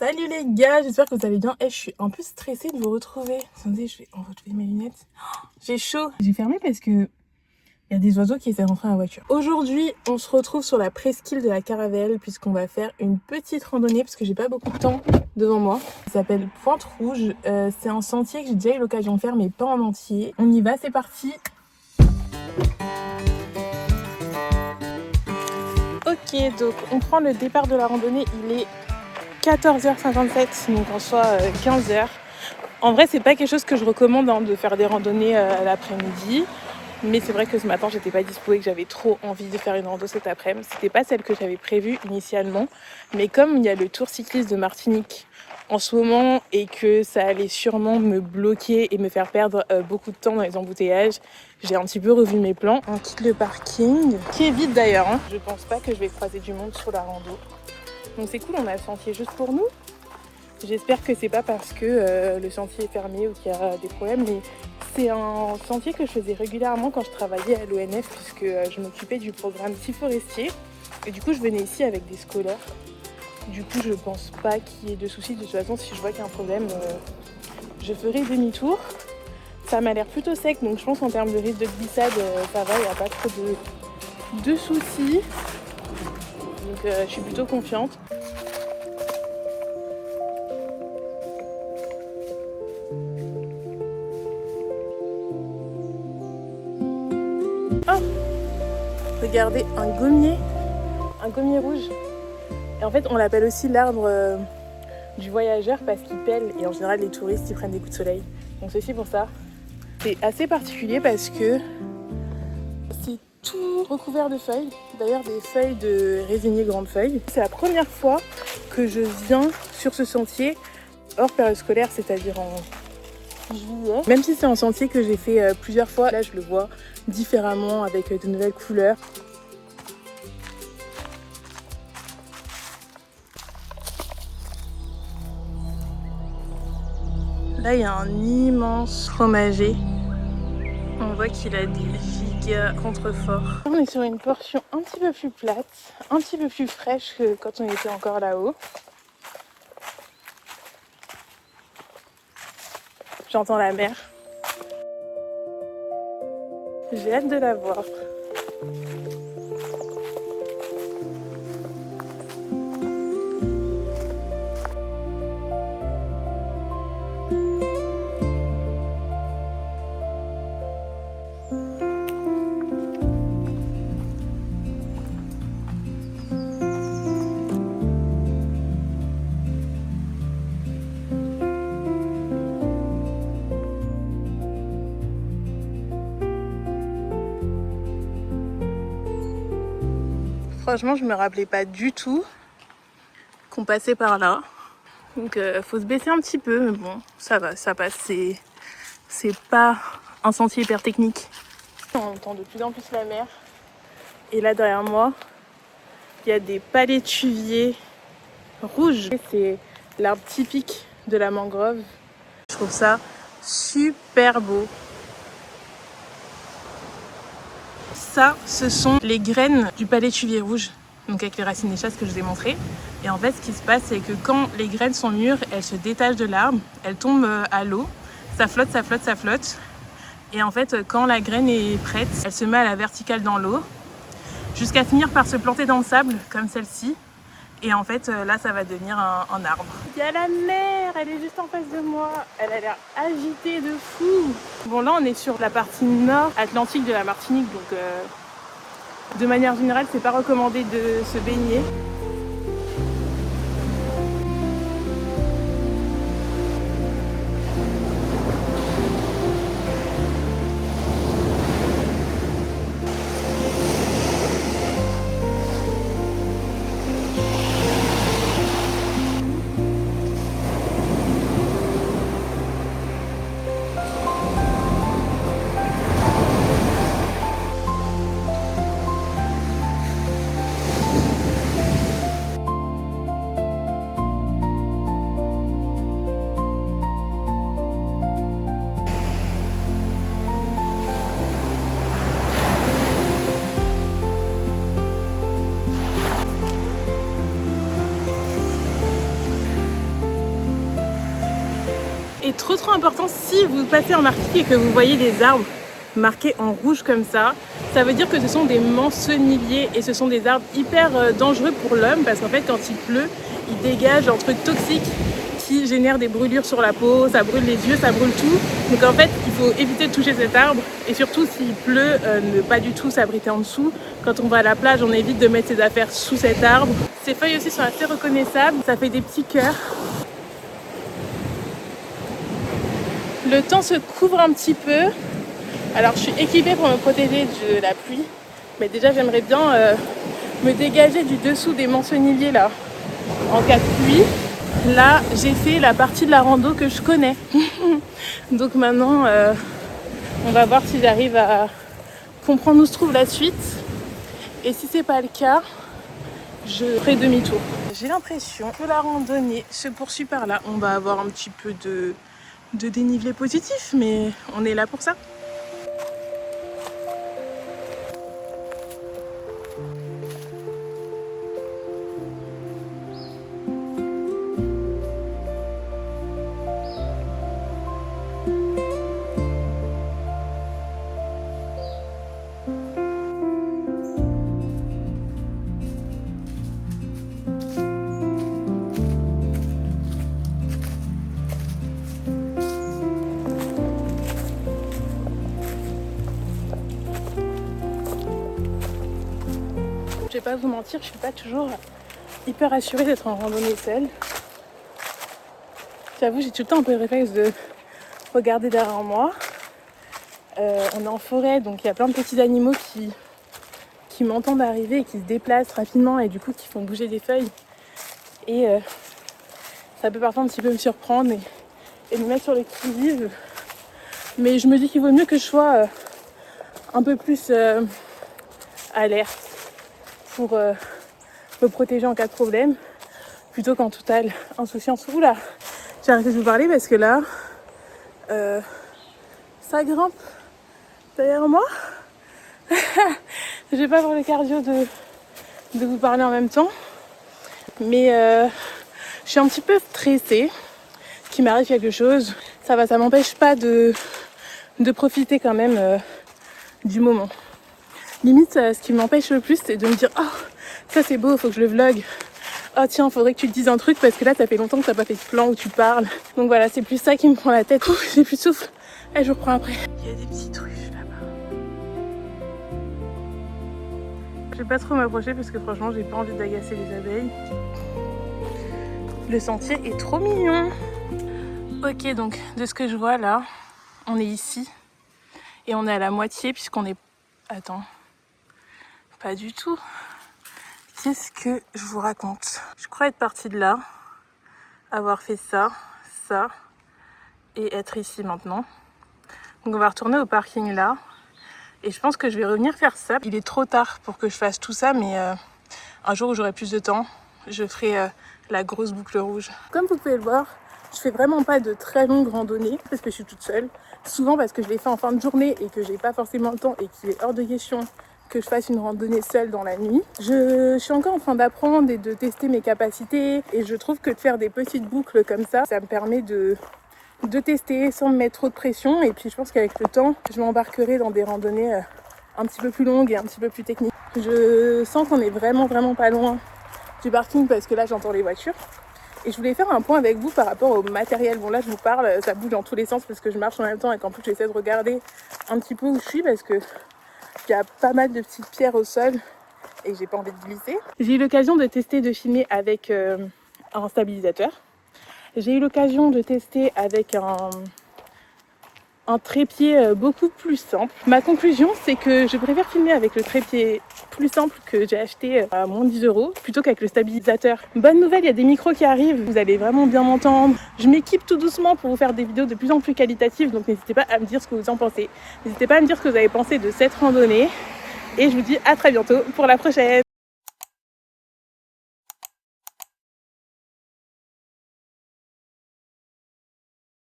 Salut les gars, j'espère que vous allez bien. Je suis un peu stressée de vous retrouver. Attendez, je vais enlever mes lunettes. J'ai chaud. J'ai fermé parce que il y a des oiseaux qui essaient de rentrer dans la voiture. Aujourd'hui, on se retrouve sur la presqu'île de la Caravelle puisqu'on va faire une petite randonnée parce que j'ai pas beaucoup de temps devant moi. Ça s'appelle Pointe Rouge. C'est un sentier que j'ai déjà eu l'occasion de faire mais pas en entier. On y va, c'est parti. Ok, donc on prend le départ de la randonnée, il est 14h57, donc en soit 15h. En vrai, c'est pas quelque chose que je recommande de faire des randonnées l'après-midi. Mais c'est vrai que ce matin, j'étais pas dispo et que j'avais trop envie de faire une rando cet après-midi. C'était pas celle que j'avais prévue initialement. Mais comme il y a le tour cycliste de Martinique en ce moment et que ça allait sûrement me bloquer et me faire perdre beaucoup de temps dans les embouteillages, j'ai un petit peu revu mes plans. On quitte le parking, qui est vide d'ailleurs. Je pense pas que je vais croiser du monde sur la rando. Donc c'est cool, on a le sentier juste pour nous. J'espère que c'est pas parce que le sentier est fermé ou qu'il y a des problèmes, mais c'est un sentier que je faisais régulièrement quand je travaillais à l'ONF puisque je m'occupais du programme Petit Forestier. Et du coup, je venais ici avec des scolaires. Du coup, je pense pas qu'il y ait de soucis. De toute façon, si je vois qu'il y a un problème, je ferai demi-tour. Ça m'a l'air plutôt sec, donc je pense qu'en termes de risque de glissade, ça va, il n'y a pas trop de soucis. Donc je suis plutôt confiante. Oh, regardez, un gommier rouge. Et en fait, on l'appelle aussi l'arbre du voyageur parce qu'il pèle. Et en général, les touristes, ils prennent des coups de soleil. Donc c'est aussi pour ça. C'est assez particulier parce que c'est tout recouvert de feuilles. D'ailleurs, des feuilles de résinier grande feuille. C'est la première fois que je viens sur ce sentier hors période scolaire, c'est-à-dire en juillet. Même si c'est un sentier que j'ai fait plusieurs fois, là je le vois différemment avec de nouvelles couleurs. Là il y a un immense fromager. On voit qu'il a des giga contreforts. On est sur une portion un petit peu plus plate, un petit peu plus fraîche que quand on était encore là-haut. J'entends la mer. J'ai hâte de la voir. Franchement, je me rappelais pas du tout qu'on passait par là. Donc faut se baisser un petit peu, mais bon, ça va, ça passe. C'est pas un sentier hyper technique. On entend de plus en plus la mer. Et là derrière moi, il y a des palétuviers rouges. C'est l'arbre typique de la mangrove. Je trouve ça super beau. Ça, ce sont les graines du palétuvier rouge, donc avec les racines d'échasse que je vous ai montré. Et en fait, ce qui se passe, c'est que quand les graines sont mûres, elles se détachent de l'arbre, elles tombent à l'eau, ça flotte, ça flotte, ça flotte. Et en fait, quand la graine est prête, elle se met à la verticale dans l'eau, jusqu'à finir par se planter dans le sable, comme celle-ci. Et en fait, là, ça va devenir un arbre. Il y a la mer, elle est juste en face de moi. Elle a l'air agitée de fou. Bon, là, on est sur la partie nord atlantique de la Martinique, donc de manière générale, c'est pas recommandé de se baigner. est trop important. Si vous passez en Arctique et que vous voyez des arbres marqués en rouge comme ça veut dire que ce sont des mancenilliers et ce sont des arbres hyper dangereux pour l'homme parce qu'en fait quand il pleut, il dégage un truc toxique qui génère des brûlures sur la peau, ça brûle les yeux, ça brûle tout. Donc en fait, il faut éviter de toucher cet arbre et surtout s'il pleut, ne pas du tout s'abriter en dessous. Quand on va à la plage, on évite de mettre ses affaires sous cet arbre. Ces feuilles aussi sont assez reconnaissables, ça fait des petits cœurs. Le temps se couvre un petit peu. Alors je suis équipée pour me protéger de la pluie, mais déjà j'aimerais bien me dégager du dessous des mancenilliers là en cas de pluie. Là j'ai fait la partie de la rando que je connais. Donc maintenant on va voir si j'arrive à comprendre où se trouve la suite. Et si c'est pas le cas, je ferai demi-tour. J'ai l'impression que la randonnée se poursuit par là. On va avoir un petit peu de dénivelé positif, mais on est là pour ça. Je vais pas vous mentir, je suis pas toujours hyper assurée d'être en randonnée seule. J'avoue, j'ai tout le temps un peu le réflexe de regarder derrière moi. On est en forêt, donc il y a plein de petits animaux qui m'entendent arriver et qui se déplacent rapidement et du coup qui font bouger des feuilles. Et ça peut parfois un petit peu me surprendre et me mettre sur le qui-vive. Mais je me dis qu'il vaut mieux que je sois un peu plus alerte pour me protéger en cas de problème plutôt qu'en totale insouciance. Oula, j'ai arrêté de vous parler parce que là ça grimpe derrière moi. Je vais pas avoir le cardio de vous parler en même temps, mais je suis un petit peu stressée qu'il m'arrive quelque chose. Ça m'empêche pas de profiter quand même du moment. Limite, ce qui m'empêche le plus, c'est de me dire « Oh, ça c'est beau, faut que je le vlog. Oh tiens, faudrait que tu te dises un truc parce que là, ça fait longtemps que t'as pas fait de plan où tu parles. » Donc voilà, c'est plus ça qui me prend la tête. Ouf, j'ai plus de souffle. Allez, je reprends après. Il y a des petits truffes là-bas. Je vais pas trop m'approcher parce que franchement, j'ai pas envie d'agacer les abeilles. Le sentier est trop mignon. Ok, donc de ce que je vois là, on est ici. Et on est à la moitié puisqu'on est... Attends. Pas du tout. Qu'est-ce que je vous raconte? Je crois être partie de là, avoir fait ça, et être ici maintenant. Donc on va retourner au parking là. Et je pense que je vais revenir faire ça. Il est trop tard pour que je fasse tout ça, mais un jour où j'aurai plus de temps, je ferai la grosse boucle rouge. Comme vous pouvez le voir, je fais vraiment pas de très longues randonnées parce que je suis toute seule. Souvent parce que je les fais en fin de journée et que j'ai pas forcément le temps et qu'il est hors de question que je fasse une randonnée seule dans la nuit. Je suis encore en train d'apprendre et de tester mes capacités et je trouve que de faire des petites boucles comme ça me permet de tester sans me mettre trop de pression. Et puis je pense qu'avec le temps, je m'embarquerai dans des randonnées un petit peu plus longues et un petit peu plus techniques. Je sens qu'on est vraiment pas loin du parking parce que là j'entends les voitures. Et je voulais faire un point avec vous par rapport au matériel. Bon là je vous parle, ça bouge dans tous les sens parce que je marche en même temps et qu'en plus j'essaie de regarder un petit peu où je suis parce que il y a pas mal de petites pierres au sol et j'ai pas envie de glisser. J'ai eu l'occasion de tester de filmer avec un stabilisateur. J'ai eu l'occasion de tester avec un trépied beaucoup plus simple. Ma conclusion, c'est que je préfère filmer avec le trépied plus simple que j'ai acheté à moins de 10 € plutôt qu'avec le stabilisateur. Bonne nouvelle, il y a des micros qui arrivent, vous allez vraiment bien m'entendre. Je m'équipe tout doucement pour vous faire des vidéos de plus en plus qualitatives, donc n'hésitez pas à me dire ce que vous en pensez. N'hésitez pas à me dire ce que vous avez pensé de cette randonnée et je vous dis à très bientôt pour la prochaine.